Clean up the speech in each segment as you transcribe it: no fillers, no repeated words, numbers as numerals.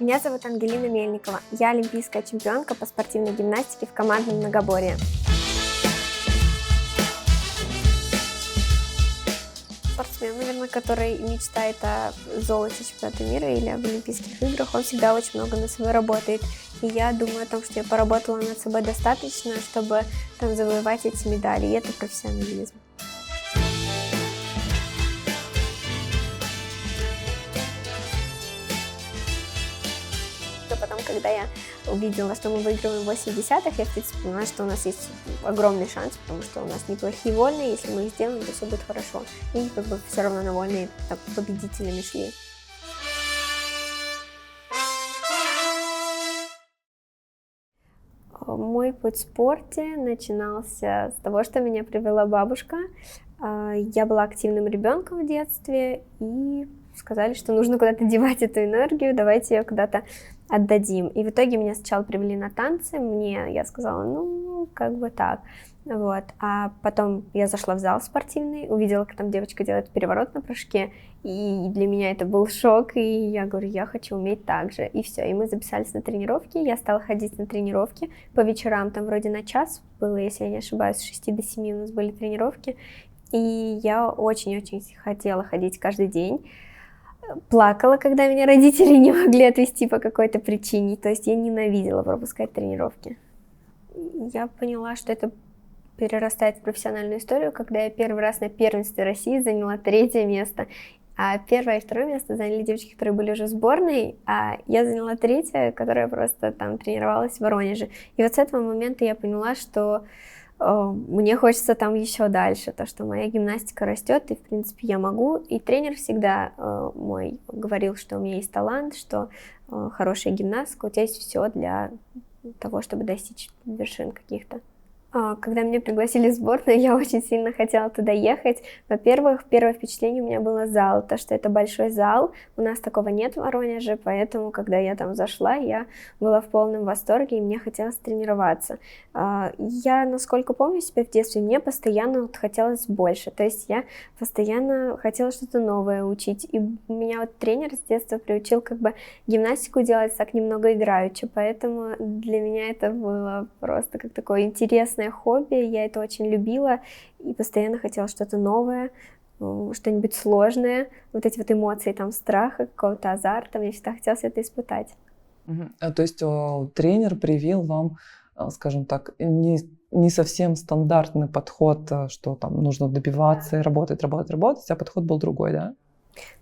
Меня зовут Ангелина Мельникова. Я олимпийская чемпионка по спортивной гимнастике в командном многоборье. Спортсмен, наверное, который мечтает о золоте чемпионата мира или об Олимпийских играх, он всегда очень много над собой работает. И я думаю о том, что я поработала над собой достаточно, чтобы там завоевать эти медали. И это профессионализм. Потом, когда я увидела, что мы выигрываем 8 десятых, я, в принципе, поняла, что у нас есть огромный шанс, потому что у нас неплохие вольные, если мы их сделаем, то все будет хорошо. И как бы все равно на вольные так победителями шли. Мой путь в спорте начинался с того, что меня привела бабушка. Я была активным ребенком в детстве, и сказали, что нужно куда-то девать эту энергию, давайте ее куда-то отдадим. И в итоге меня сначала привели на танцы, я сказала, ну, как бы так. Вот. А потом я зашла в зал спортивный, увидела, как там девочка делает переворот на прыжке, и для меня это был шок, и я говорю, я хочу уметь так же. И все, и мы записались на тренировки, я стала ходить на тренировки по вечерам, там вроде на час было, если я не ошибаюсь, с 6 до 7 у нас были тренировки, и я очень-очень хотела ходить каждый день. Плакала, когда меня родители не могли отвезти по какой-то причине, то есть я ненавидела пропускать тренировки. Я поняла, что это перерастает в профессиональную историю, когда я первый раз на первенстве России заняла 3-е место, а 1-е и 2-е место заняли девочки, которые были уже в сборной, а я заняла 3-е, которая просто там тренировалась в Воронеже. И вот с этого момента я поняла, что мне хочется там еще дальше, то, что моя гимнастика растет, и, в принципе, я могу. И тренер всегда мой говорил, что у меня есть талант, что хорошая гимнастика, у тебя есть все для того, чтобы достичь вершин каких-то. Когда меня пригласили в сборную, я очень сильно хотела туда ехать. Во-первых, первое впечатление у меня было зал, то, что это большой зал, у нас такого нет в Воронеже, поэтому, когда я там зашла, я была в полном восторге, и мне хотелось тренироваться. Я, насколько помню себя в детстве, мне постоянно хотелось больше, то есть я постоянно хотела что-то новое учить, и меня вот тренер с детства приучил как бы гимнастику делать так немного играючи, поэтому для меня это было просто как такое интересное хобби, я это очень любила и постоянно хотела что-то новое, что-нибудь сложное, вот эти вот эмоции, там, страха, какого-то азарта, мне всегда хотелось это испытать. То есть тренер привил вам, скажем так, не совсем стандартный подход, что там нужно добиваться и работать, а подход был другой, да?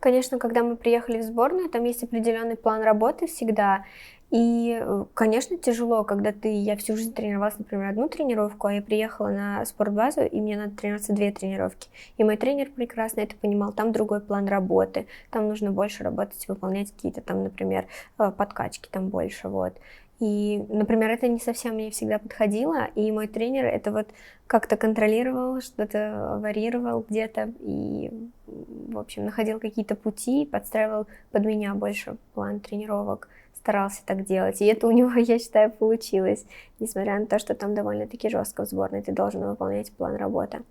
Конечно, когда мы приехали в сборную, там есть определенный план работы всегда, и, конечно, тяжело, когда я всю жизнь тренировалась, например, одну тренировку, а я приехала на спортбазу, и мне надо тренироваться 2 тренировки. И мой тренер прекрасно это понимал, там другой план работы, там нужно больше работать, выполнять какие-то там, например, подкачки там больше, вот. И, например, это не совсем мне всегда подходило, и мой тренер это вот как-то контролировал, что-то варьировал где-то, и, в общем, находил какие-то пути, подстраивал под меня больше план тренировок, старался так делать. И это у него, я считаю, получилось, несмотря на то, что там довольно-таки жестко в сборной ты должен выполнять план работы.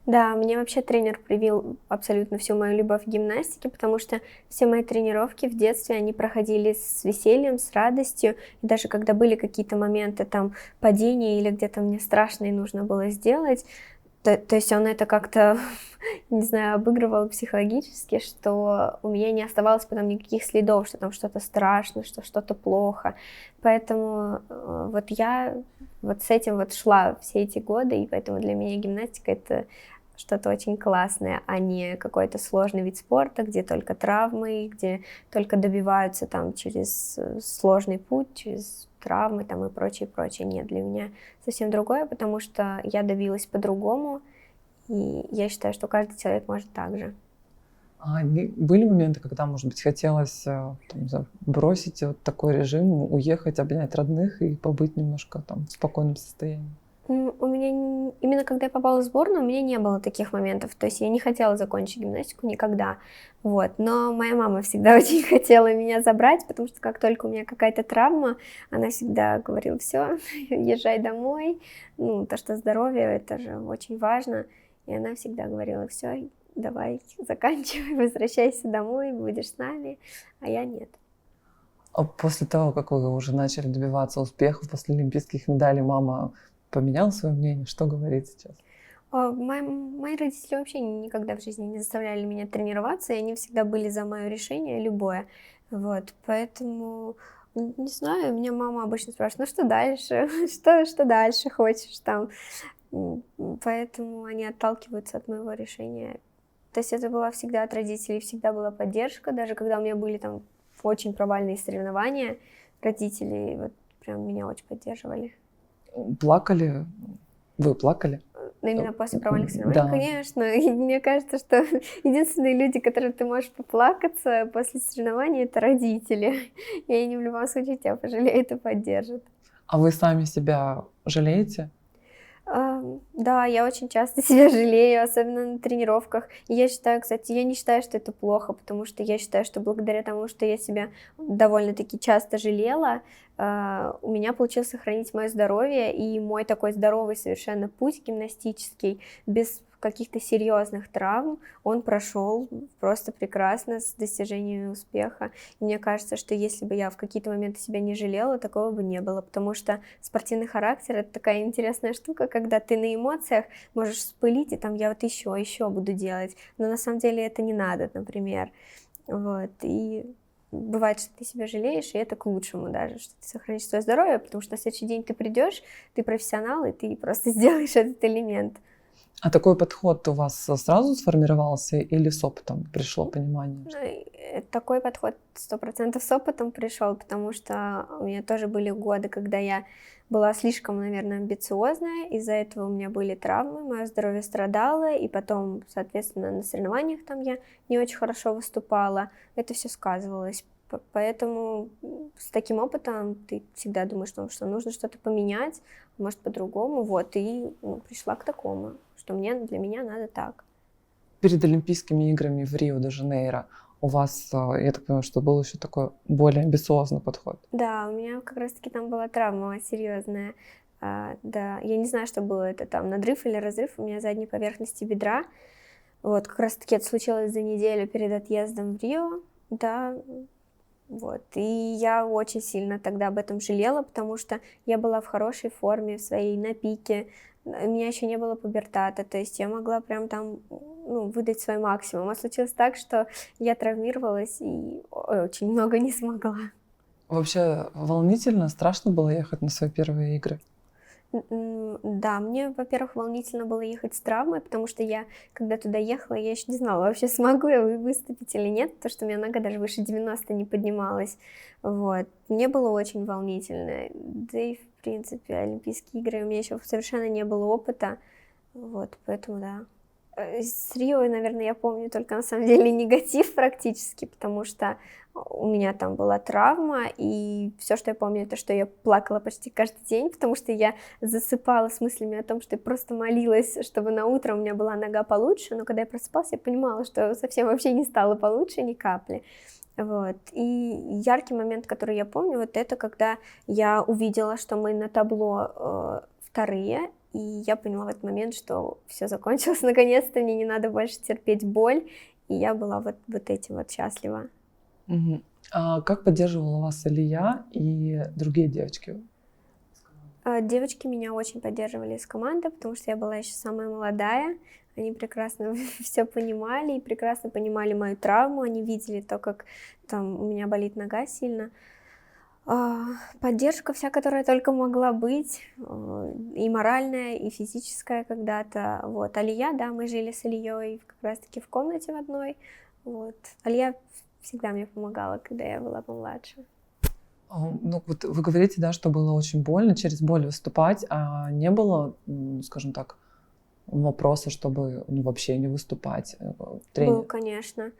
Да, мне вообще тренер привил абсолютно всю мою любовь к гимнастике, потому что все мои тренировки в детстве, они проходили с весельем, с радостью. И даже когда были какие-то моменты там падения или где-то мне страшно и нужно было сделать, то есть он это как-то, не знаю, обыгрывал психологически, что у меня не оставалось потом никаких следов, что там что-то страшно, что что-то плохо. Поэтому вот я вот с этим вот шла все эти годы, и поэтому для меня гимнастика — это что-то очень классное, а не какой-то сложный вид спорта, где только травмы, где только добиваются там через сложный путь, через травмы там и прочее, прочее. Нет, для меня совсем другое, потому что я добилась по-другому, и я считаю, что каждый человек может так же. Были моменты, когда, может быть, хотелось там, не знаю, бросить вот такой режим, уехать, обнять родных и побыть немножко там в спокойном состоянии? У меня, именно когда я попала в сборную, у меня не было таких моментов, то есть я не хотела закончить гимнастику никогда, вот, но моя мама всегда очень хотела меня забрать, потому что как только у меня какая-то травма, она всегда говорила, все, езжай домой, ну, то, что здоровье, это же очень важно, и она всегда говорила, все, давай, заканчивай, возвращайся домой, будешь с нами, а я нет. А после того, как вы уже начали добиваться успехов, после олимпийских медалей, мама поменяла свое мнение? Что говорит сейчас? Мои родители вообще никогда в жизни не заставляли меня тренироваться, и они всегда были за мое решение любое. Вот, поэтому, не знаю, меня мама обычно спрашивает: "Ну что дальше? Что дальше хочешь там?" Поэтому они отталкиваются от моего решения. То есть это была всегда от родителей, всегда была поддержка. Даже когда у меня были там очень провальные соревнования, родители вот прям меня очень поддерживали. Плакали? Вы плакали? Но именно после провальных соревнований, Да. конечно. И мне кажется, что единственные люди, которые ты можешь поплакаться после соревнований, это родители. И они в любом случае тебя пожалеют и поддержат. А вы сами себя жалеете? Да, я очень часто себя жалею, особенно на тренировках. И я считаю, кстати, я не считаю, что это плохо, потому что я считаю, что благодаря тому, что я себя довольно-таки часто жалела, у меня получилось сохранить мое здоровье, и мой такой здоровый совершенно путь гимнастический, без каких-то серьезных травм, он прошел просто прекрасно с достижением успеха. И мне кажется, что если бы я в какие-то моменты себя не жалела, такого бы не было, потому что спортивный характер — это такая интересная штука, когда ты на эмоциях можешь вспылить, и там я вот еще буду делать, но на самом деле это не надо, например. Вот, и бывает, что ты себя жалеешь, и это к лучшему даже, что ты сохранишь свое здоровье, потому что на следующий день ты придешь, ты профессионал, и ты просто сделаешь этот элемент. А такой подход у вас сразу сформировался или с опытом пришло понимание? Ну, такой подход 100% с опытом пришел, потому что у меня тоже были годы, когда я была слишком, наверное, амбициозная, из-за этого у меня были травмы, мое здоровье страдало, и потом, соответственно, на соревнованиях там я не очень хорошо выступала, это все сказывалось. Поэтому с таким опытом ты всегда думаешь, что нужно что-то поменять, может по-другому, вот, и пришла к такому, что для меня надо так. Перед Олимпийскими играми в Рио-де-Жанейро у вас, я так понимаю, что был еще такой более амбициозный подход? Да, у меня как раз-таки там была травма серьезная. Да, я не знаю, что было это там, надрыв или разрыв у меня задней поверхности бедра. Вот, как раз-таки это случилось за неделю перед отъездом в Рио, да, вот. И я очень сильно тогда об этом жалела, потому что я была в хорошей форме, в своей, на пике, у меня еще не было пубертата, то есть я могла прям там, выдать свой максимум. А случилось так, что я травмировалась и очень много не смогла. Вообще волнительно, страшно было ехать на свои первые игры? Да, мне, во-первых, волнительно было ехать с травмой, потому что я, когда туда ехала, я еще не знала, вообще смогу я выступить или нет, потому что у меня нога даже выше 90 не поднималась. Вот. Мне было очень волнительно. Да и, в принципе, Олимпийские игры, у меня еще совершенно не было опыта. Вот, поэтому да. С Рио, наверное, я помню только на самом деле негатив практически, потому что у меня там была травма, и все, что я помню, это что я плакала почти каждый день, потому что я засыпала с мыслями о том, что я просто молилась, чтобы на утро у меня была нога получше, но когда я просыпалась, я понимала, что совсем вообще не стало получше ни капли. Вот. И яркий момент, который я помню, вот это когда я увидела, что мы на табло вторые, и я поняла в этот момент, что все закончилось наконец-то, мне не надо больше терпеть боль, и я была вот этим вот счастлива. Мгм. А как поддерживала вас Алия и другие девочки? Девочки меня очень поддерживали из команды, потому что я была еще самая молодая. Они прекрасно все понимали и прекрасно понимали мою травму. Они видели то, как там у меня болит нога сильно. Поддержка вся, которая только могла быть, и моральная, и физическая когда-то. Вот. Алия, да, мы жили с Алией как раз-таки в комнате в одной. Вот. Алия всегда мне помогала, когда я была помладше. Ну, вот вы говорите, да, что было очень больно, через боль выступать, а не было, скажем так, вопроса, чтобы вообще не выступать? Был, Тренер. конечно.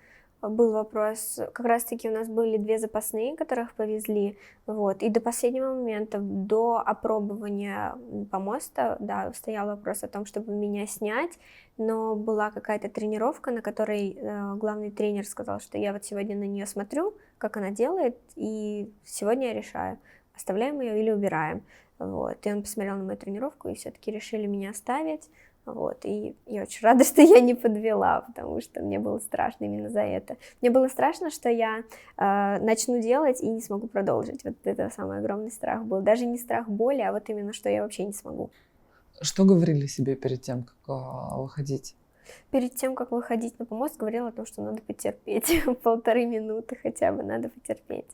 Был вопрос. Как раз-таки у нас были 2 запасные, которых повезли. Вот. И до последнего момента, до опробования помоста, да, стоял вопрос о том, чтобы меня снять. Но была какая-то тренировка, на которой главный тренер сказал, что я вот сегодня на нее смотрю, как она делает, и сегодня я решаю, оставляем ее или убираем. Вот. И он посмотрел на мою тренировку, и все-таки решили меня оставить. Вот, и я очень рада, что я не подвела, потому что мне было страшно именно за это. Мне было страшно, что я начну делать и не смогу продолжить. Вот это самый огромный страх был. Даже не страх боли, а вот именно, что я вообще не смогу. Что говорили себе перед тем, как выходить? Перед тем, как выходить на помост, говорила о том, что надо потерпеть. 1,5 минуты хотя бы надо потерпеть.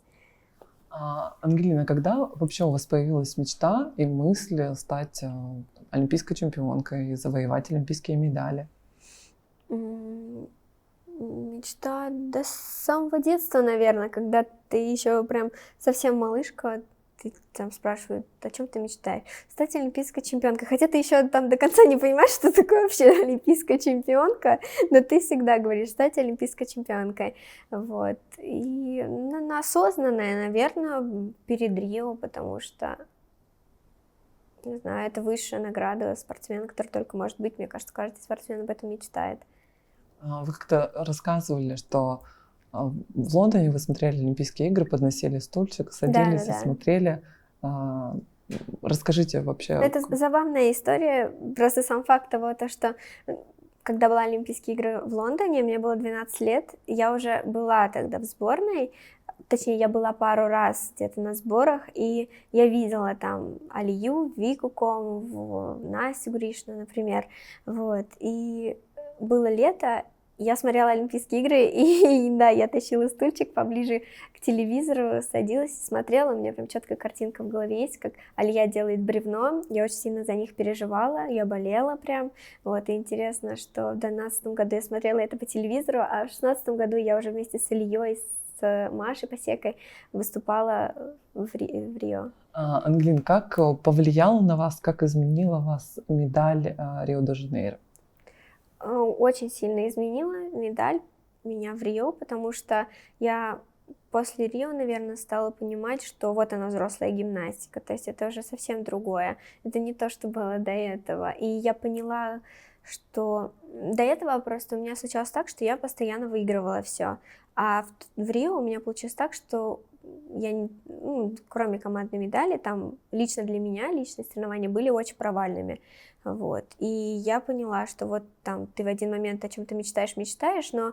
Ангелина, когда вообще у вас появилась мечта и мысль стать олимпийской чемпионкой и завоевать олимпийские медали? Мечта до самого детства, наверное, когда ты еще прям совсем малышка, ты там спрашивают, о чем ты мечтаешь? Стать олимпийской чемпионкой. Хотя ты еще там до конца не понимаешь, что такое вообще олимпийская чемпионка, но ты всегда говоришь, стать олимпийской чемпионкой. Вот. И осознанная, наверное, перед Рио, потому что, не знаю, это высшая награда спортсмена, которая только может быть. Мне кажется, каждый спортсмен об этом мечтает. Вы как-то рассказывали, что в Лондоне вы смотрели Олимпийские игры, подносили стульчик, садились и смотрели. Расскажите вообще. Это забавная история. Просто сам факт того, что когда была Олимпийские игры в Лондоне, мне было 12 лет, я уже была тогда в сборной, точнее, я была пару раз где-то на сборах, и я видела там Алию, Вику Комову, Настю Гришину, например, вот, и было лето, я смотрела Олимпийские игры, и да, я тащила стульчик поближе к телевизору, садилась и смотрела, у меня прям четкая картинка в голове есть, как Алия делает бревно, я очень сильно за них переживала, я болела прям, вот, и интересно, что в 2012 году я смотрела это по телевизору, а в 2016 году я уже вместе с Ильей, с Машей Посекой выступала в Рио. Ангелин, как повлияла на вас, как изменила вас медаль Рио-де-Жанейро? Очень сильно изменила медаль меня в Рио, потому что я после Рио, наверное, стала понимать, что вот она взрослая гимнастика, то есть это уже совсем другое, это не то, что было до этого. И я поняла, что до этого просто у меня случалось так, что я постоянно выигрывала все, а в Рио у меня получилось так, что я, кроме командной медали, там лично для меня личные соревнования были очень провальными. Вот. И я поняла, что вот там ты в один момент о чем-то мечтаешь, но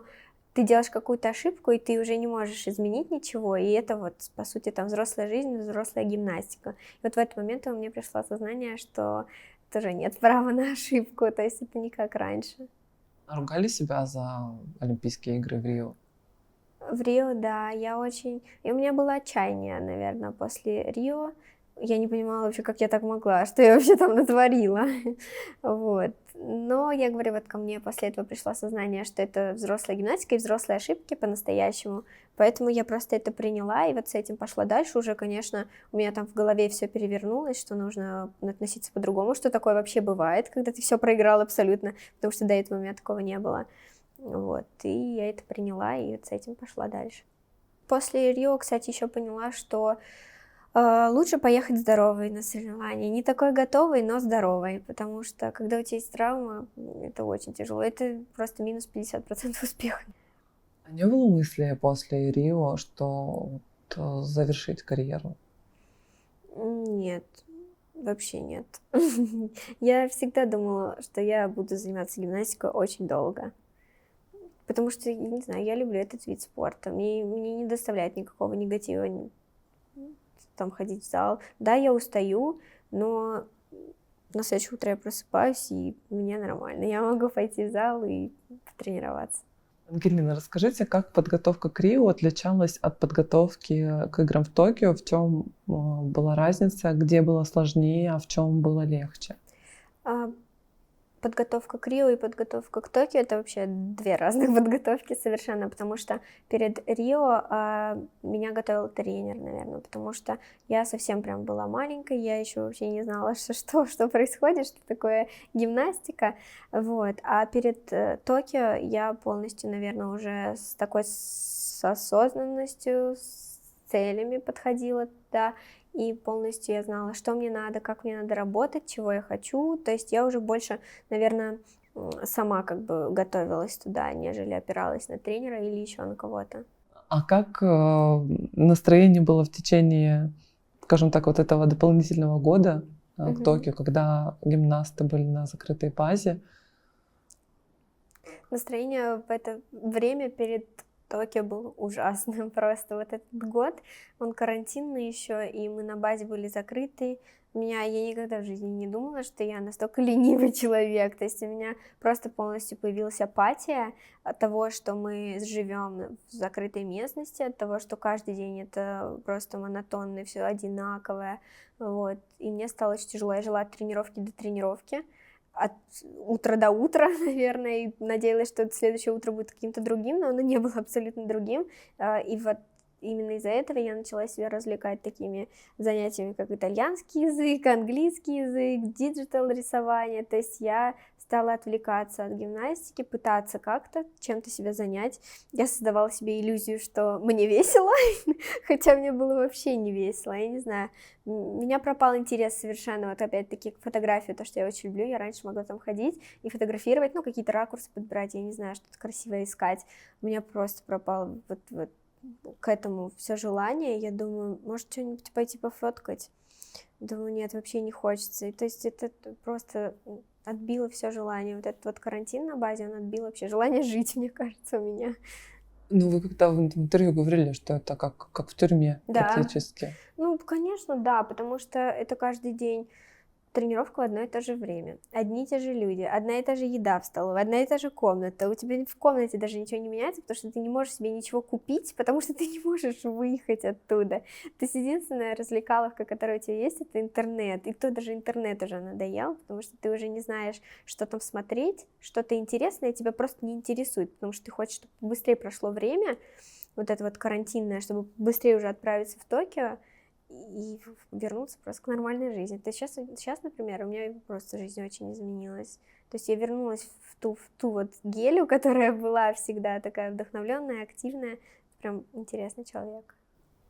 ты делаешь какую-то ошибку, и ты уже не можешь изменить ничего, и это вот, по сути, там взрослая жизнь, взрослая гимнастика. И вот в этот момент у меня пришло осознание, что тоже нет права на ошибку, то есть это не как раньше. Ругали себя за Олимпийские игры в Рио? В Рио, да, и у меня было отчаяние, наверное, после Рио. Я не понимала вообще, как я так могла, что я вообще там натворила. Вот. Но я говорю, вот ко мне после этого пришло сознание, что это взрослая гимнастика и взрослые ошибки по-настоящему. Поэтому я просто это приняла, и вот с этим пошла дальше. Уже, конечно, у меня там в голове все перевернулось, что нужно относиться по-другому, что такое вообще бывает, когда ты все проиграл абсолютно, потому что до этого у меня такого не было. Вот, и я это приняла, и вот с этим пошла дальше. После Рио, кстати, еще поняла, что лучше поехать здоровой на соревнования, не такой готовой, но здоровой, потому что когда у тебя есть травма, это очень тяжело, это просто минус 50% успеха. А не было мысли после Рио, что завершить карьеру? Нет, вообще нет. Я всегда думала, что я буду заниматься гимнастикой очень долго. Потому что, я не знаю, я люблю этот вид спорта. Мне не доставляет никакого негатива там ходить в зал. Да, я устаю, но на следующее утро я просыпаюсь, и мне нормально. Я могу пойти в зал и потренироваться. Ангелина, расскажите, как подготовка к Рио отличалась от подготовки к играм в Токио? В чем была разница? Где было сложнее, а в чем было легче? Подготовка к Рио и подготовка к Токио — это вообще две разных подготовки совершенно, потому что перед Рио меня готовил тренер, наверное, потому что я совсем прям была маленькой, я еще вообще не знала, что происходит, что такое гимнастика, вот, а перед Токио я полностью, наверное, уже с осознанностью, с целями подходила, да, и полностью я знала, что мне надо, как мне надо работать, чего я хочу. То есть я уже больше, наверное, сама как бы готовилась туда, нежели опиралась на тренера или еще на кого-то. А как настроение было в течение, скажем так, вот этого дополнительного года к Токио, когда гимнасты были на закрытой базе? Настроение в это время перед Токио было ужасным. Просто вот этот год, он карантинный еще, и мы на базе были закрыты. Я никогда в жизни не думала, что я настолько ленивый человек. То есть у меня просто полностью появилась апатия от того, что мы живем в закрытой местности, от того, что каждый день это просто монотонно, все одинаковое. Вот. И мне стало очень тяжело. Я жила от тренировки до тренировки, от утра до утра, наверное, и надеялась, что следующее утро будет каким-то другим, но оно не было абсолютно другим. И вот именно из-за этого я начала себя развлекать такими занятиями, как итальянский язык, английский язык, диджитал рисование. То есть я стала отвлекаться от гимнастики, пытаться как-то чем-то себя занять. Я создавала себе иллюзию, что мне весело, хотя мне было вообще не весело, я не знаю. У меня пропал интерес совершенно, вот опять-таки к фотографии, то, что я очень люблю. Я раньше могла там ходить и фотографировать, ну, какие-то ракурсы подбирать, я не знаю, что-то красивое искать. У меня просто пропал вот к этому все желание. Я думаю, может, что-нибудь пойти пофоткать? Думаю, нет, вообще не хочется. И то есть это просто отбило все желание. Вот этот вот карантин на базе, он отбил вообще желание жить, мне кажется, у меня. Ну, вы когда в интервью говорили, что это как в тюрьме практически. Ну, конечно, да, потому что это каждый день тренировка в одно и то же время. Одни и те же люди, одна и та же еда в столовой, одна и та же комната. У тебя в комнате даже ничего не меняется, потому что ты не можешь себе ничего купить, потому что ты не можешь выехать оттуда. То есть единственная развлекаловка, которая у тебя есть, это интернет. И то даже интернет уже надоел, потому что ты уже не знаешь, что там смотреть, что-то интересное тебя просто не интересует, потому что ты хочешь, чтобы быстрее прошло время, вот это вот карантинное, чтобы быстрее уже отправиться в Токио и вернуться просто к нормальной жизни. То есть сейчас, например, у меня просто жизнь очень изменилась. То есть я вернулась в ту вот Гелю, которая была всегда такая вдохновленная, активная, прям интересный человек.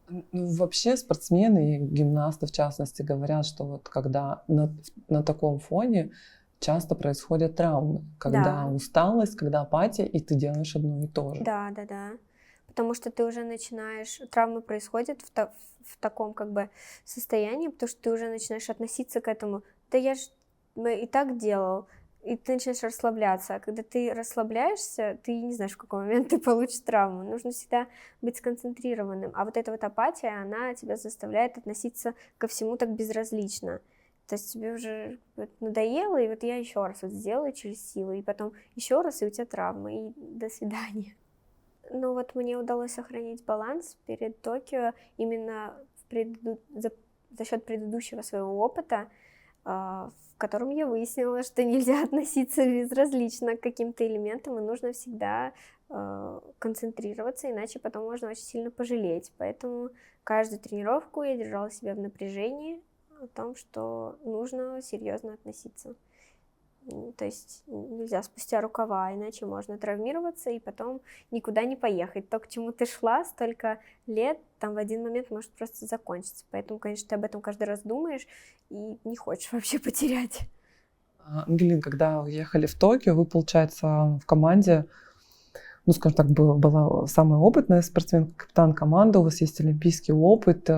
Ну, вообще спортсмены и гимнасты, в частности, говорят, что вот когда на таком фоне часто происходят травмы, когда усталость, когда апатия, и ты делаешь одно и то же. Да. Потому что ты уже начинаешь, травмы происходят в таком как бы состоянии, потому что ты уже начинаешь относиться к этому. Да я ж и так делал, и ты начинаешь расслабляться. А когда ты расслабляешься, ты не знаешь, в какой момент ты получишь травму. Нужно всегда быть сконцентрированным. А вот эта вот апатия, она тебя заставляет относиться ко всему так безразлично. То есть тебе уже надоело, и вот я еще раз вот сделаю через силу, и потом еще раз, и у тебя травма, и до свидания. Ну вот мне удалось сохранить баланс перед Токио именно за счет предыдущего своего опыта, в котором я выяснила, что нельзя относиться безразлично к каким-то элементам, и нужно всегда концентрироваться, иначе потом можно очень сильно пожалеть. Поэтому каждую тренировку я держала себя в напряжении о том, что нужно серьезно относиться. То есть нельзя спустя рукава, иначе можно травмироваться и потом никуда не поехать. То, к чему ты шла столько лет, там в один момент может просто закончиться. Поэтому, конечно, ты об этом каждый раз думаешь и не хочешь вообще потерять. Ангелин, когда вы ехали в Токио, вы, получается, в команде, ну, скажем так, была самая опытная спортсменка, капитан команды, у вас есть олимпийский опыт.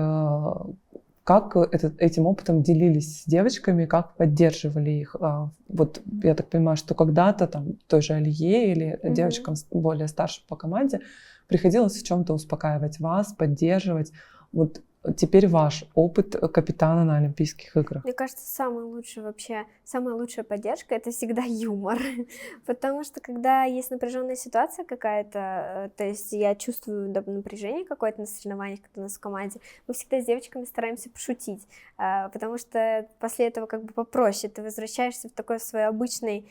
Как этим опытом делились с девочками, как поддерживали их? Вот я так понимаю, что когда-то там той же Алие или девочкам более старшим по команде приходилось в чем-то успокаивать вас, поддерживать. Вот теперь ваш опыт капитана на Олимпийских играх. Мне кажется, самая лучшая поддержка — это всегда юмор. Потому что когда есть напряженная ситуация какая-то, то есть я чувствую напряжение какое-то на соревнованиях, когда у нас в команде, мы всегда с девочками стараемся пошутить, потому что после этого как бы попроще, ты возвращаешься в такой свой обычное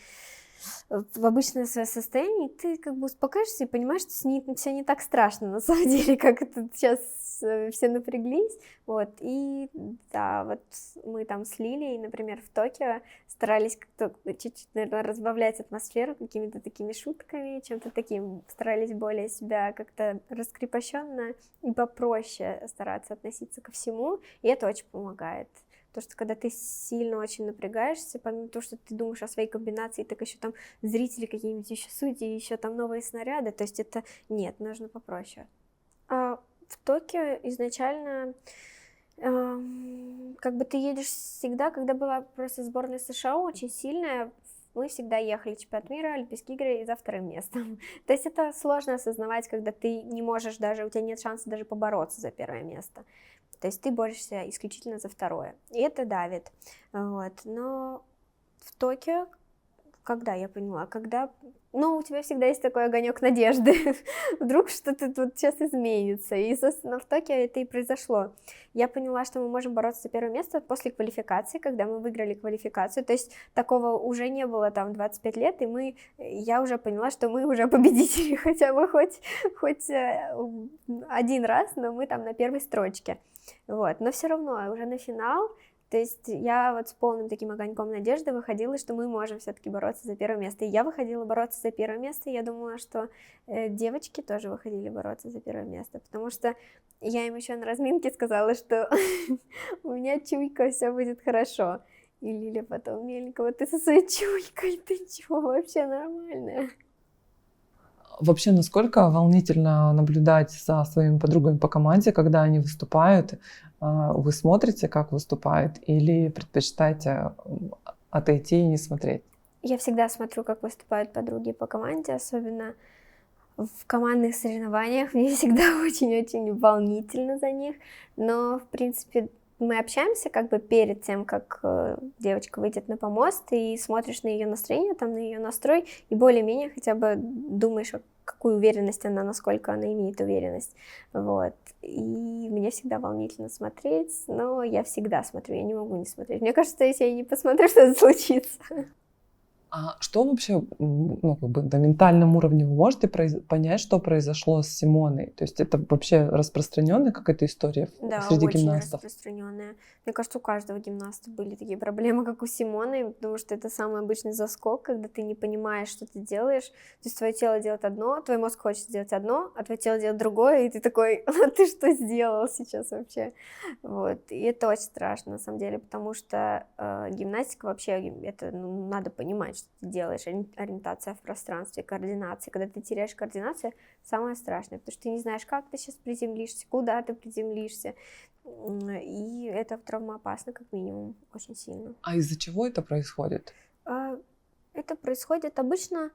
свое состояние, и ты как бы успокаиваешься и понимаешь, что все не так страшно, на самом деле, как это сейчас все напряглись, вот, и да, вот мы там с Лилией, например, в Токио старались как-то чуть-чуть, наверное, разбавлять атмосферу какими-то такими шутками, чем-то таким, старались более себя как-то раскрепощенно и попроще стараться относиться ко всему, и это очень помогает. Потому что когда ты сильно очень напрягаешься, помимо того, что ты думаешь о своей комбинации, так еще там зрители какие-нибудь, еще судьи, еще там новые снаряды, то есть это нет, нужно попроще. А в Токио изначально Как бы ты едешь всегда, когда была просто сборная США очень сильная, мы всегда ехали чемпионат мира, Олимпийские игры и за вторым местом. То есть это сложно осознавать, когда ты не можешь даже, у тебя нет шанса даже побороться за первое место. То есть ты борешься исключительно за второе. И это давит. Вот. Но в Токио, когда я поняла, ну, у тебя всегда есть такой огонек надежды, вдруг что-то тут сейчас изменится, и, собственно, в Токио это и произошло. Я поняла, что мы можем бороться за первое место после квалификации, когда мы выиграли квалификацию, то есть такого уже не было там 25 лет, и я уже поняла, что мы уже победители, хотя бы хоть один раз, но мы там на первой строчке, вот, но все равно уже на финал. То есть я вот с полным таким огоньком надежды выходила, что мы можем все-таки бороться за первое место. И я выходила бороться за первое место, и я думала, что девочки тоже выходили бороться за первое место, потому что я им еще на разминке сказала, что у меня чуйка, все будет хорошо. И Лиля потом Мельникова: ты со своей чуйкой, ты чего, вообще нормальная? Вообще, насколько волнительно наблюдать за своими подругами по команде, когда они выступают? Вы смотрите, как выступают, или предпочитаете отойти и не смотреть? Я всегда смотрю, как выступают подруги по команде, особенно в командных соревнованиях. Мне всегда очень-очень волнительно за них, но, в принципе, мы общаемся как бы перед тем, как девочка выйдет на помост, и смотришь на ее настроение, там, на ее настрой, и более-менее хотя бы думаешь, какую уверенность она, насколько она имеет уверенность, вот. И мне всегда волнительно смотреть, но я всегда смотрю, я не могу не смотреть. Мне кажется, если я не посмотрю, что-то случится. А что вообще, ну, как бы на ментальном уровне вы можете понять, что произошло с Симоной? То есть это вообще распространенная какая-то история Да, среди очень гимнастов? распространенная. Мне кажется, у каждого гимнаста были такие проблемы, как у Симоны, потому что это самый обычный заскок, когда ты не понимаешь, что ты делаешь. То есть твое тело делает одно, твой мозг хочет сделать одно, а твое тело делает другое, и ты такой: а ты что сделал сейчас вообще? Вот. И это очень страшно, на самом деле, потому что гимнастика вообще, это надо понимать, что ты делаешь. Ориентация в пространстве, координация. Когда ты теряешь координацию, самое страшное, потому что ты не знаешь, как ты сейчас приземлишься, куда ты приземлишься. И это травмоопасно, как минимум, очень сильно. А из-за чего это происходит? Это происходит обычно...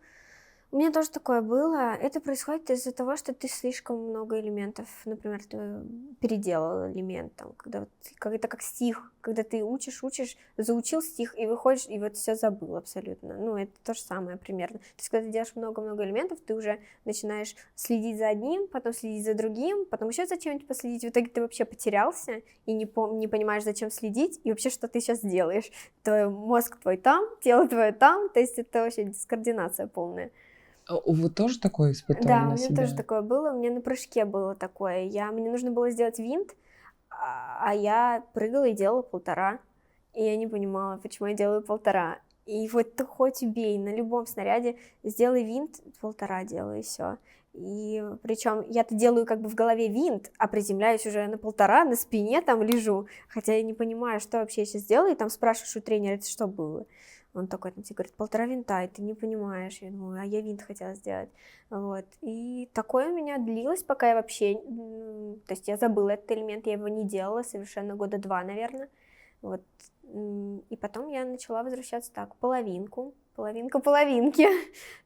У меня тоже такое было. Это происходит из-за того, что ты слишком много элементов, например, ты переделал элемент, там, это как стих, когда ты учишь, заучил стих, и выходишь, и вот все забыл абсолютно. Ну, это то же самое примерно. То есть, когда ты делаешь много-много элементов, ты уже начинаешь следить за одним, потом следить за другим, потом еще за чем-нибудь последить. В итоге ты вообще потерялся и не понимаешь, зачем следить, и вообще, что ты сейчас делаешь. Твой мозг твой там, тело твое там, то есть это вообще дискоординация полная. Вы тоже такое испытывали Да, у на меня себе? тоже такое было. У меня на прыжке было такое. Мне нужно было сделать винт, а я прыгала и делала 1,5. И я не понимала, почему я делаю 1,5. И вот ты хоть убей, на любом снаряде сделай винт, 1,5 делаю, и все. И причем я-то делаю как бы в голове винт, а приземляюсь уже на 1,5, на спине там лежу. Хотя я не понимаю, что вообще я сейчас делаю. И там спрашиваешь у тренера: это что было? Он такой там тебе говорит: 1,5 винта, и ты не понимаешь. Я думаю: а я винт хотела сделать. Вот. И такое у меня длилось, пока я вообще... То есть я забыла этот элемент, я его не делала совершенно 2 года, наверное. Вот. И потом я начала возвращаться так, половинка половинки.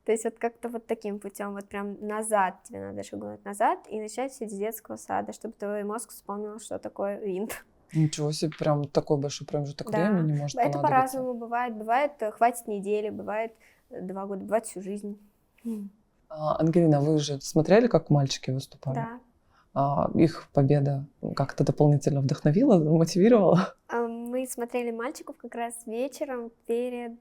То есть вот как-то вот таким путем, вот прям назад, тебе надо шагнуть назад и начать все с детского сада, чтобы твой мозг вспомнил, что такое винт. Ничего себе, прям такой большой промежуток времени может это понадобиться. по-разному бывает. Бывает, хватит недели, бывает 2 года, бывает всю жизнь. Ангелина, вы же смотрели, как мальчики выступали? Да. Их победа как-то дополнительно вдохновила, мотивировала? Мы смотрели мальчиков как раз вечером перед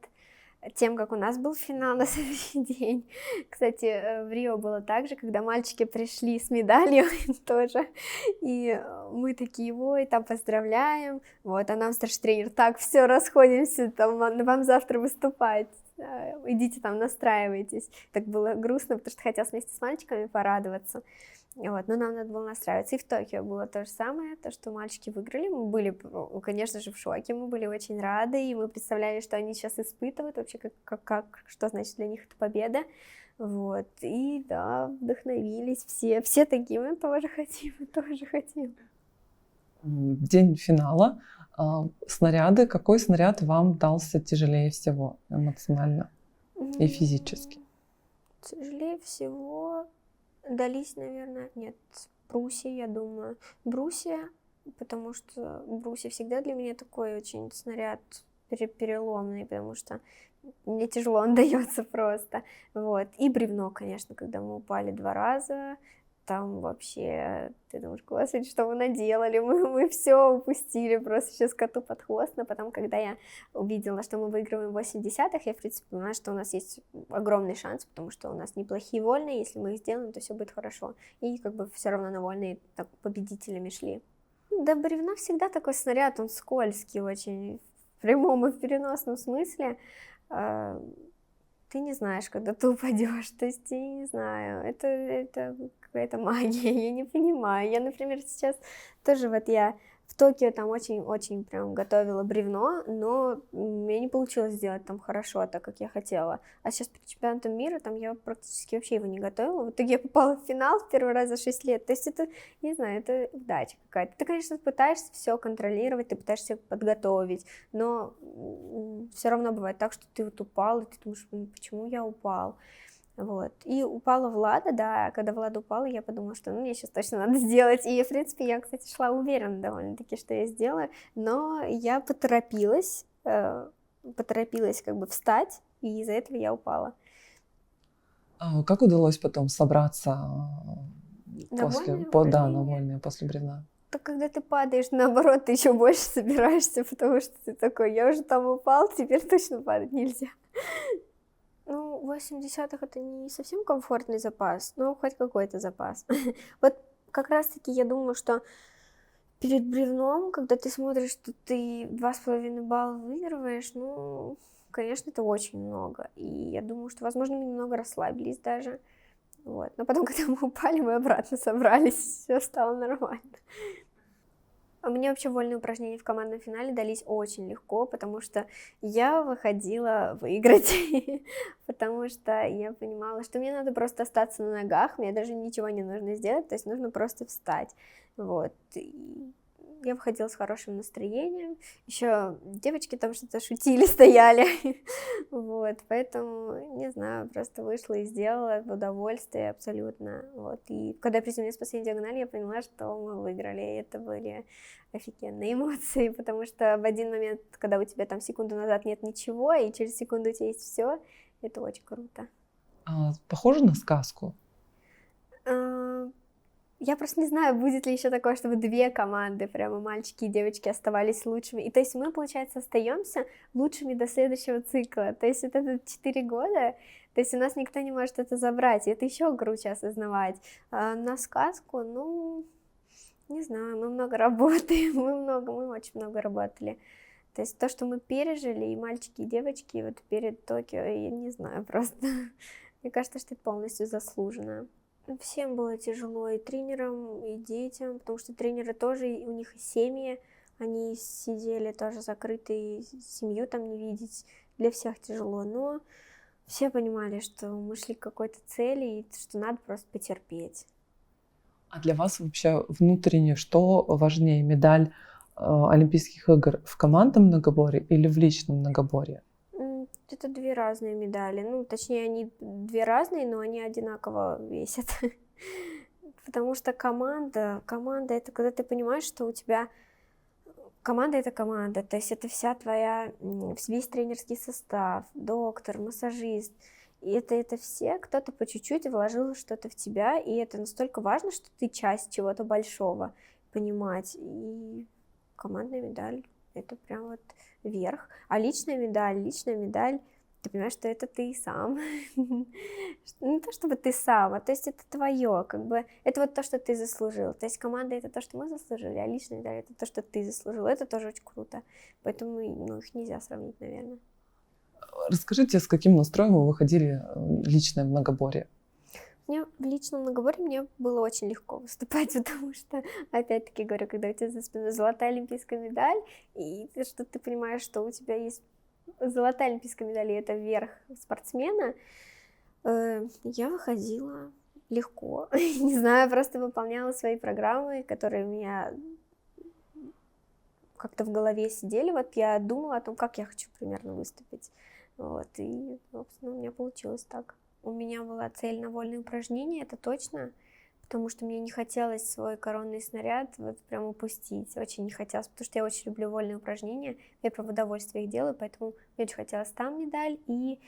тем, как у нас был финал на следующий день. Кстати, в Рио было так же, когда мальчики пришли с медалью тоже, и мы такие: ой, там поздравляем, вот, а нам старший тренер: так, все, расходимся, там, вам завтра выступать, идите там, настраивайтесь. Так было грустно, потому что хотел вместе с мальчиками порадоваться. Вот, но нам надо было настраиваться. И в Токио было то же самое, то, что мальчики выиграли. Мы были, конечно же, в шоке, мы были очень рады, и мы представляли, что они сейчас испытывают, вообще, что значит для них эта победа. Вот, и да, вдохновились все такие: мы тоже хотим, мы тоже хотим. В день финала снаряды, какой снаряд вам дался тяжелее всего эмоционально и физически? Тяжелее всего дались, наверное, нет, брусья, я думаю. Брусья, потому что брусья всегда для меня такой очень снаряд переломный, потому что мне тяжело он дается просто. Вот. И бревно, конечно, когда мы упали 2 раза, там вообще ты думаешь: господи, что мы наделали, мы все упустили, просто сейчас коту под хвост. Но потом, когда я увидела, что мы выигрываем 8/10, я, в принципе, поняла, что у нас есть огромный шанс, потому что у нас неплохие вольные, если мы их сделаем, то все будет хорошо. И как бы все равно на вольные так победителями шли. Да, бревно всегда такой снаряд, он скользкий очень, в прямом и в переносном смысле. Ты не знаешь, когда ты упадешь, то есть я не знаю, это какая-то магия, я не понимаю. Я, например, сейчас тоже вот я в Токио там очень-очень прям готовила бревно, но у меня не получилось сделать там хорошо, так как я хотела. А сейчас перед чемпионатом мира там я практически вообще его не готовила. В итоге я попала в финал в первый раз за 6 лет. То есть это, не знаю, это удача какая-то. Ты, конечно, пытаешься все контролировать, ты пытаешься подготовить, но все равно бывает так, что ты вот упал, и ты думаешь: почему я упал? Вот. И упала Влада, да, когда Влада упала, я подумала, что мне сейчас точно надо сделать. И, в принципе, я, кстати, шла уверенно довольно-таки, что я сделаю, но я поторопилась как бы встать, и из-за этого я упала. Как удалось потом собраться На после, вольные на вольные после бревна? Так когда ты падаешь, наоборот, ты еще больше собираешься, потому что ты такой: я уже там упал, теперь точно падать нельзя. Ну, 8/10 это не совсем комфортный запас, но хоть какой-то запас. Вот как раз-таки я думаю, что перед бревном, когда ты смотришь, что ты 2,5 балла выигрываешь, ну, конечно, это очень много. И я думаю, что, возможно, мы немного расслабились даже. Вот. Но потом, когда мы упали, мы обратно собрались, все стало нормально. А мне вообще вольные упражнения в командном финале дались очень легко, потому что я выходила выиграть, потому что я понимала, что мне надо просто остаться на ногах, мне даже ничего не нужно сделать, то есть нужно просто встать, вот. И я выходила с хорошим настроением, еще девочки там что-то шутили, стояли, вот, поэтому, не знаю, просто вышла и сделала в удовольствие абсолютно, вот. И когда приземлилась в последней диагонали, я поняла, что мы выиграли, и это были офигенные эмоции, потому что в один момент, когда у тебя там секунду назад нет ничего, и через секунду у тебя есть все, это очень круто. Похоже на сказку? Я просто не знаю, будет ли еще такое, чтобы 2 команды, прямо мальчики и девочки, оставались лучшими. И то есть мы, получается, остаемся лучшими до следующего цикла. То есть вот это 4 года, то есть у нас никто не может это забрать, и это еще круче осознавать. На сказку, ну, не знаю, мы много работаем, мы очень много работали. То есть то, что мы пережили, и мальчики, и девочки, вот перед Токио, я не знаю, просто мне кажется, что это полностью заслуженно. Всем было тяжело, и тренерам, и детям, потому что тренеры тоже, у них и семьи, они сидели тоже закрытые, семью там не видеть, для всех тяжело, но все понимали, что мы шли к какой-то цели, и что надо просто потерпеть. А для вас вообще внутренне что важнее, медаль Олимпийских игр в командном многоборье или в личном многоборье? Это 2 разные медали. Ну, точнее, они 2 разные, но они одинаково весят. Потому что команда это когда ты понимаешь, что у тебя команда это команда, то есть это вся твоя, весь тренерский состав, доктор, массажист. И это все, кто-то по чуть-чуть вложил что-то в тебя, и это настолько важно, что ты часть чего-то большого, понимать. И командная медаль это прям вот верх. А личная медаль, ты понимаешь, что это ты сам. Не то чтобы ты сам, а то есть это твое, как бы, это вот то, что ты заслужил. То есть команда это то, что мы заслужили, а личная медаль это то, что ты заслужил. Это тоже очень круто. Поэтому их нельзя сравнить, наверное. Расскажите, с каким настроем вы выходили в личное многоборье? Мне в личном многоборье мне было очень легко выступать, потому что, опять-таки говорю, когда у тебя за спиной золотая олимпийская медаль, и что ты понимаешь, что у тебя есть золотая олимпийская медаль, и это верх спортсмена, я выходила легко. Не знаю, просто выполняла свои программы, которые меня как-то в голове сидели. Вот я думала о том, как я хочу примерно выступить. Вот, и, собственно, у меня получилось так. У меня была цель на вольные упражнения, это точно, потому что мне не хотелось свой коронный снаряд вот прям упустить. Очень не хотелось, потому что я очень люблю вольные упражнения. Я прям в удовольствие их делаю, поэтому мне очень хотелось там медаль. И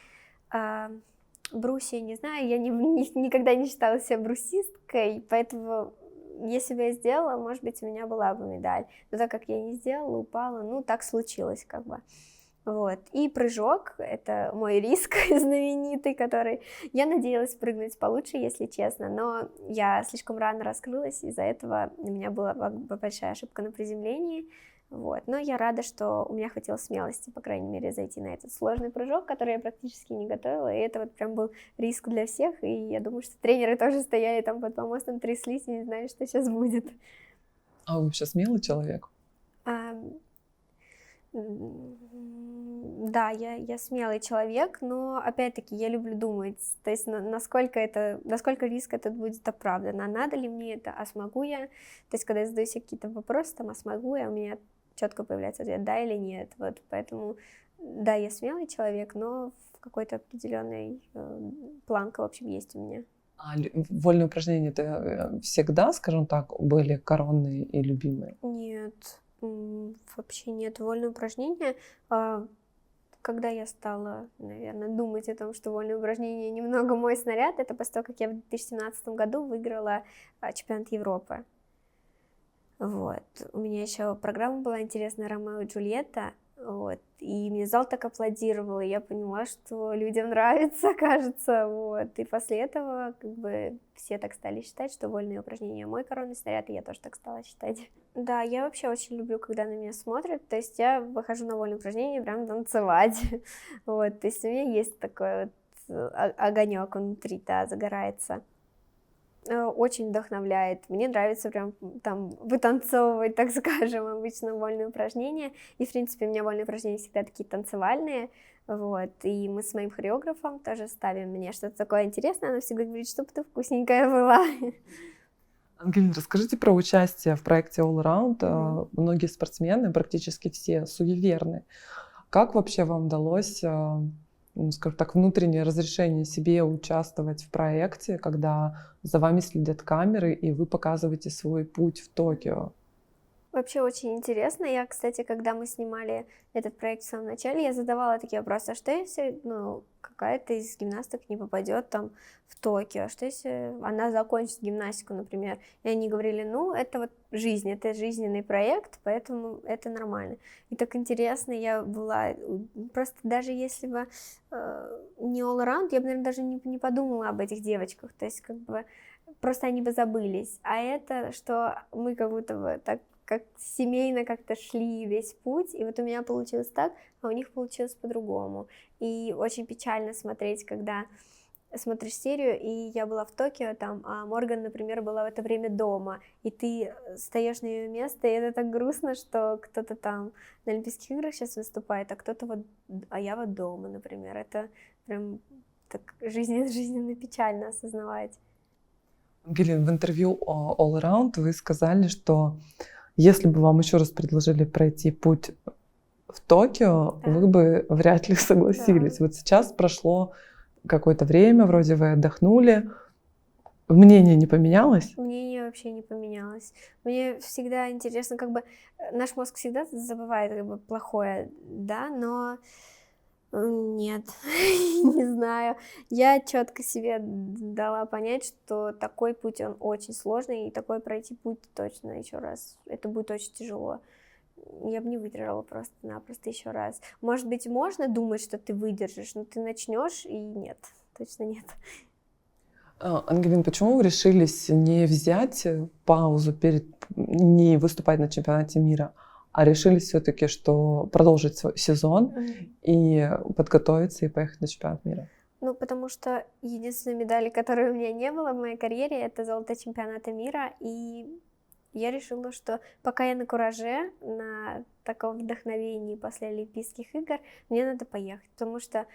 брусья, не знаю, я никогда не считала себя брусисткой, поэтому если бы я сделала, может быть, у меня была бы медаль. Но так как я не сделала, упала, ну, так случилось как бы. Вот. И прыжок — это мой риск знаменитый, который я надеялась прыгнуть получше, если честно, но я слишком рано раскрылась, из-за этого у меня была большая ошибка на приземлении. Вот. Но я рада, что у меня хватило смелости, по крайней мере, зайти на этот сложный прыжок, который я практически не готовила, и это вот прям был риск для всех, и я думаю, что тренеры тоже стояли там под помостом, тряслись и не знали, что сейчас будет. А вы вообще смелый человек? Да, я смелый человек, но опять-таки я люблю думать, то есть насколько риск этот будет оправдан, а надо ли мне это, а смогу я, то есть когда я задаю себе какие-то вопросы, там, а смогу я, у меня четко появляется ответ, да или нет, вот, поэтому, да, я смелый человек, но в какой-то определенной планка, в общем, есть у меня. А вольные упражнения это всегда, скажем так, были коронные и любимые? Нет. Вообще нет. Вольные упражнения. Когда я стала, наверное, думать о том, что вольные упражнения немного мой снаряд, это после того, как я в 2017 году выиграла чемпионат Европы. Вот. У меня еще программа была интересная «Ромео и Джульетта». Вот. И мне зал так аплодировал, и я поняла, что людям нравится, кажется, вот. И после этого как бы все так стали считать, что вольные упражнения мой коронный снаряд, и я тоже так стала считать. Да, я вообще очень люблю, когда на меня смотрят, то есть я выхожу на вольные упражнения прям танцевать, вот, то есть у меня есть такой вот огонек внутри, да, загорается. Очень вдохновляет. Мне нравится прям там вытанцовывать, так скажем, обычно вольные упражнения. И, в принципе, у меня вольные упражнения всегда такие танцевальные. Вот. И мы с моим хореографом тоже ставим мне что-то такое интересное. Она всегда говорит, чтобы ты вкусненькая была. Ангелина, расскажите про участие в проекте All Around. Многие спортсмены, практически все, суеверны. Как вообще вам удалось, ну, скажем так, внутреннее разрешение себе участвовать в проекте, когда за вами следят камеры, и вы показываете свой путь в Токио? Вообще очень интересно. Я, кстати, когда мы снимали этот проект в самом начале, я задавала такие вопросы: а что если, какая-то из гимнасток не попадет там в Токио? А что если она закончит гимнастику, например? И они говорили, это вот жизнь, это жизненный проект, поэтому это нормально. И так интересно, я была, просто даже если бы не All Around, я бы, наверное, даже не подумала об этих девочках, то есть как бы просто они бы забылись. А это, что мы как будто бы так как семейно как-то шли весь путь, и вот у меня получилось так, а у них получилось по-другому. И очень печально смотреть, когда смотришь серию, и я была в Токио там, а Морган, например, была в это время дома, и ты встаешь на ее место, и это так грустно, что кто-то там на Олимпийских играх сейчас выступает, а я вот дома, например. Это прям так жизненно печально осознавать. Ангелина, в интервью All Around вы сказали, что если бы вам еще раз предложили пройти путь в Токио, Да. вы бы вряд ли согласились. Да. Вот сейчас прошло какое-то время, вроде вы отдохнули. Мнение не поменялось? Мнение вообще не поменялось. Мне всегда интересно, как бы наш мозг всегда забывает как бы плохое, да, но нет, не знаю. Я четко себе дала понять, что такой путь, он очень сложный, и такой пройти путь точно еще раз. Это будет очень тяжело. Я бы не выдержала просто-напросто еще раз. Может быть, можно думать, что ты выдержишь, но ты начнешь, и нет, точно нет. Ангелина, почему вы решились не взять паузу не выступать на чемпионате мира, а решились все-таки, что продолжить свой сезон и подготовиться и поехать на чемпионат мира? Потому что единственная медаль, которой у меня не было в моей карьере, это золото чемпионата мира, и я решила, что пока я на кураже, на таком вдохновении после Олимпийских игр, мне надо поехать, потому что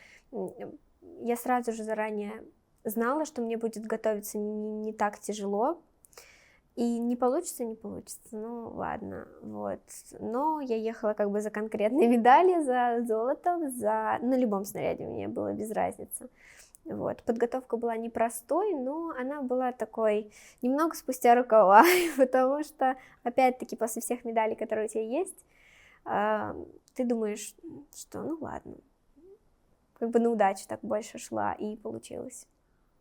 я сразу же заранее знала, что мне будет готовиться не так тяжело, И не получится, ну ладно, вот. Но я ехала как бы за конкретные медали, за золотом, на любом снаряде мне было без разницы. Вот. Подготовка была непростой, но она была такой немного спустя рукава, потому что, опять-таки, после всех медалей, которые у тебя есть, ты думаешь, что ну ладно, как бы на удачу так больше шла, и получилось.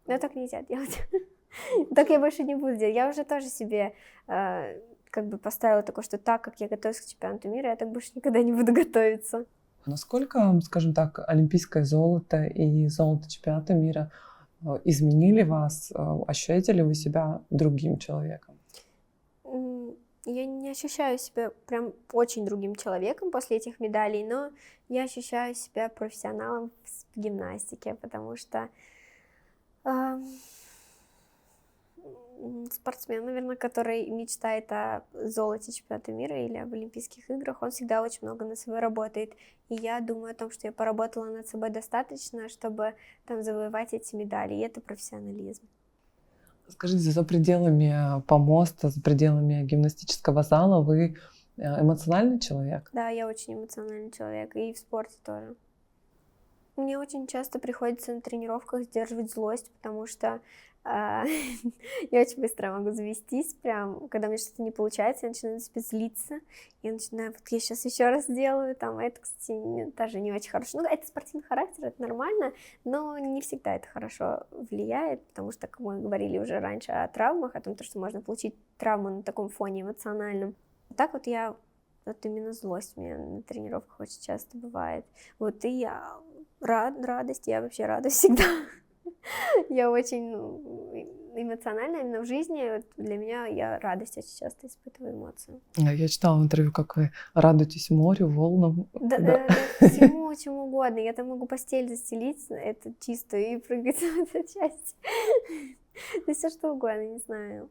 Но так нельзя делать. Так я больше не буду делать. Я уже тоже себе как бы поставила такое, что так, как я готовюсь к чемпионату мира, я так больше никогда не буду готовиться. Насколько, скажем так, олимпийское золото и золото чемпионата мира изменили вас? Ощущаете ли вы себя другим человеком? Я не ощущаю себя прям очень другим человеком после этих медалей, но я ощущаю себя профессионалом в гимнастике, потому что спортсмен, наверное, который мечтает о золоте чемпионата мира или об Олимпийских играх, он всегда очень много над собой работает. И я думаю о том, что я поработала над собой достаточно, чтобы там завоевать эти медали, и это профессионализм. Скажите, за пределами помоста, за пределами гимнастического зала вы эмоциональный человек? Да, я очень эмоциональный человек, и в спорте тоже. Мне очень часто приходится на тренировках сдерживать злость, потому что я очень быстро могу завестись, прям, когда у меня что-то не получается, я начинаю на себя злиться, я начинаю, вот я сейчас еще раз сделаю, там, это, кстати, тоже не очень хорошо. Ну, это спортивный характер, это нормально, но не всегда это хорошо влияет, потому что, как мы говорили уже раньше о травмах, о том, что можно получить травму на таком фоне эмоциональном. Так вот вот именно злость у меня на тренировках очень часто бывает. Вот и я радость, я вообще рада всегда. Я очень эмоциональна именно в жизни. Вот для меня я радость очень часто испытываю эмоции. Я читала в интервью, как вы радуетесь морю, волнам. Да, всему, чему угодно. Я там могу постель застелить, это чисто, и прыгать в эту часть. Да все что угодно, не знаю.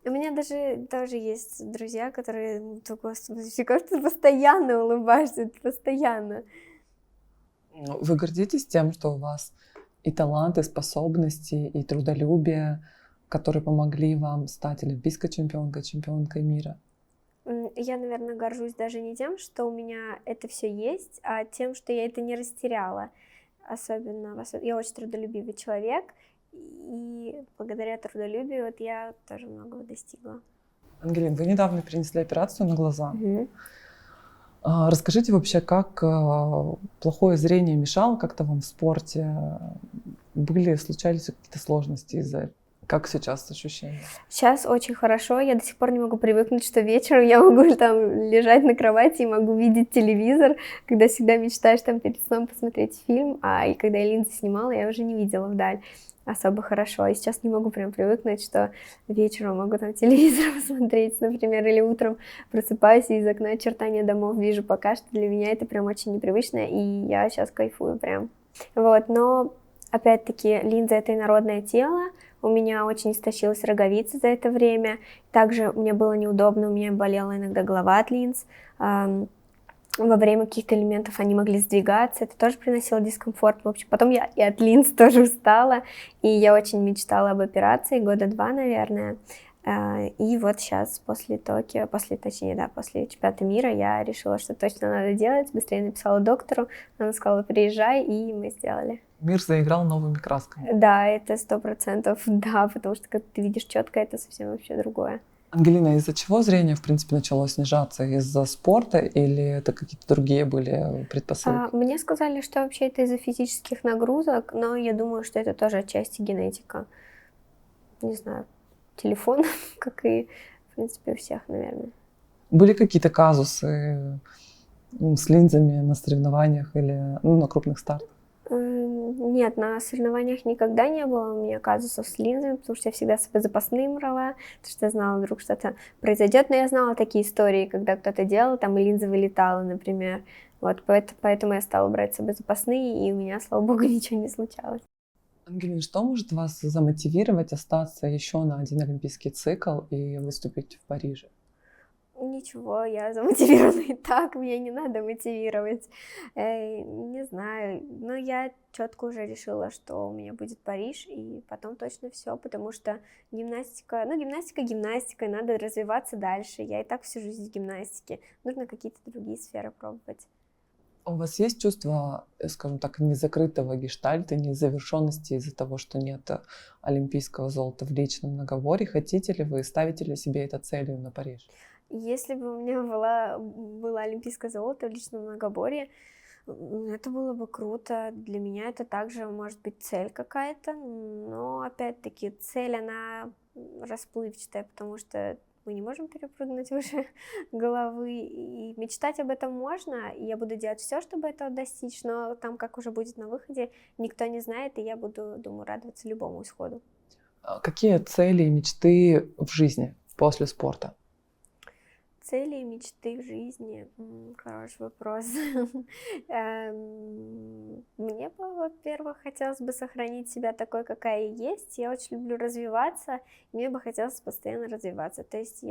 У меня даже тоже есть друзья, которые, господи, как ты постоянно улыбаешься, постоянно. Вы гордитесь тем, что у вас и талант, и способности, и трудолюбие, которые помогли вам стать олимпийской чемпионкой, чемпионкой мира? Я, наверное, горжусь даже не тем, что у меня это все есть, а тем, что я это не растеряла. Особенно я очень трудолюбивый человек, и благодаря трудолюбию вот я тоже многого достигла. Ангелина, вы недавно перенесли операцию на глаза. Расскажите вообще, как плохое зрение мешало как-то вам в спорте? Случались какие-то сложности из-за этого? Как сейчас ощущения? Сейчас очень хорошо. Я до сих пор не могу привыкнуть, что вечером я могу там лежать на кровати и могу видеть телевизор, когда всегда мечтаешь там перед сном посмотреть фильм, и когда я линзы снимала, я уже не видела вдаль особо хорошо. И сейчас не могу прям привыкнуть, что вечером могу там телевизор посмотреть, например, или утром просыпаюсь и из окна очертания домов вижу. Пока что для меня это прям очень непривычно, и я сейчас кайфую прям. Вот, но опять-таки линза — это инородное тело. У меня очень истощилась роговица за это время. Также мне было неудобно, у меня болела иногда голова от линз. Во время каких-то элементов они могли сдвигаться, это тоже приносило дискомфорт. В общем, потом я и от линз тоже устала, и я очень мечтала об операции, 2 года, наверное. И вот сейчас после чемпионата мира я решила, что точно надо делать. Быстрее написала доктору, она сказала: приезжай, и мы сделали. Мир заиграл новыми красками. Да, это 100%, да, потому что когда ты видишь четко, это совсем вообще другое. Ангелина, из-за чего зрение, в принципе, начало снижаться? Из-за спорта или это какие-то другие были предпосылки? Мне сказали, что вообще это из-за физических нагрузок, но я думаю, что это тоже отчасти генетика. Не знаю, телефон, как и, в принципе, у всех, наверное. Были какие-то казусы с линзами на соревнованиях или на крупных стартах? Нет, на соревнованиях никогда не было у меня казусов с линзами, потому что я всегда себе запасные брала, потому что я знала, вдруг что-то произойдет, но я знала такие истории, когда кто-то делал, там и линза вылетала, например. Вот, поэтому я стала брать с собой запасные, и у меня, слава богу, ничего не случалось. Ангелина, что может вас замотивировать остаться еще на один олимпийский цикл и выступить в Париже? Ничего, я замотивирована и так, мне не надо мотивировать. Не знаю, но я четко уже решила, что у меня будет Париж, и потом точно все, потому что гимнастика, гимнастикой, надо развиваться дальше. Я и так всю жизнь в гимнастике, нужно какие-то другие сферы пробовать. У вас есть чувство, скажем так, незакрытого гештальта, незавершенности из-за того, что нет олимпийского золота в личном многоборье? Хотите ли вы, ставите ли себе это целью на Париж? Если бы у меня было олимпийское золото в личном многоборье, это было бы круто. Для меня это также может быть цель какая-то, но опять-таки цель, она расплывчатая, потому что мы не можем перепрыгнуть выше головы, и мечтать об этом можно, и я буду делать все, чтобы этого достичь, но там, как уже будет на выходе, никто не знает, и я буду, думаю, радоваться любому исходу. Какие цели и мечты в жизни после спорта? Цели и мечты в жизни? Хороший вопрос. Мне бы, во-первых, хотелось бы сохранить себя такой, какая я есть. Я очень люблю развиваться, и мне бы хотелось постоянно развиваться. То есть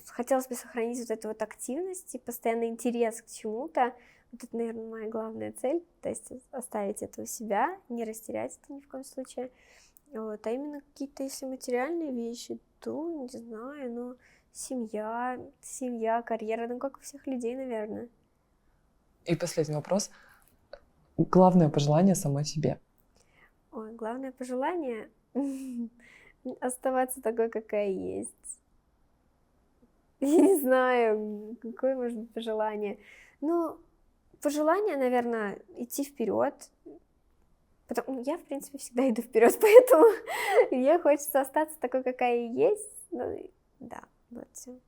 хотелось бы сохранить вот эту вот активность и постоянный интерес к чему-то. Вот это, наверное, моя главная цель. То есть оставить это у себя, не растерять это ни в коем случае. Вот. А именно какие-то, если материальные вещи, то, не знаю, ну, семья, карьера, ну, как у всех людей, наверное. И последний вопрос. Главное пожелание самой себе? Ой, главное пожелание оставаться такой, какая есть. Я не знаю, какое может быть пожелание. Ну, пожелание, наверное, идти вперед. Я, в принципе, всегда иду вперед, поэтому мне хочется остаться такой, какая я есть. Ну, да, вот все.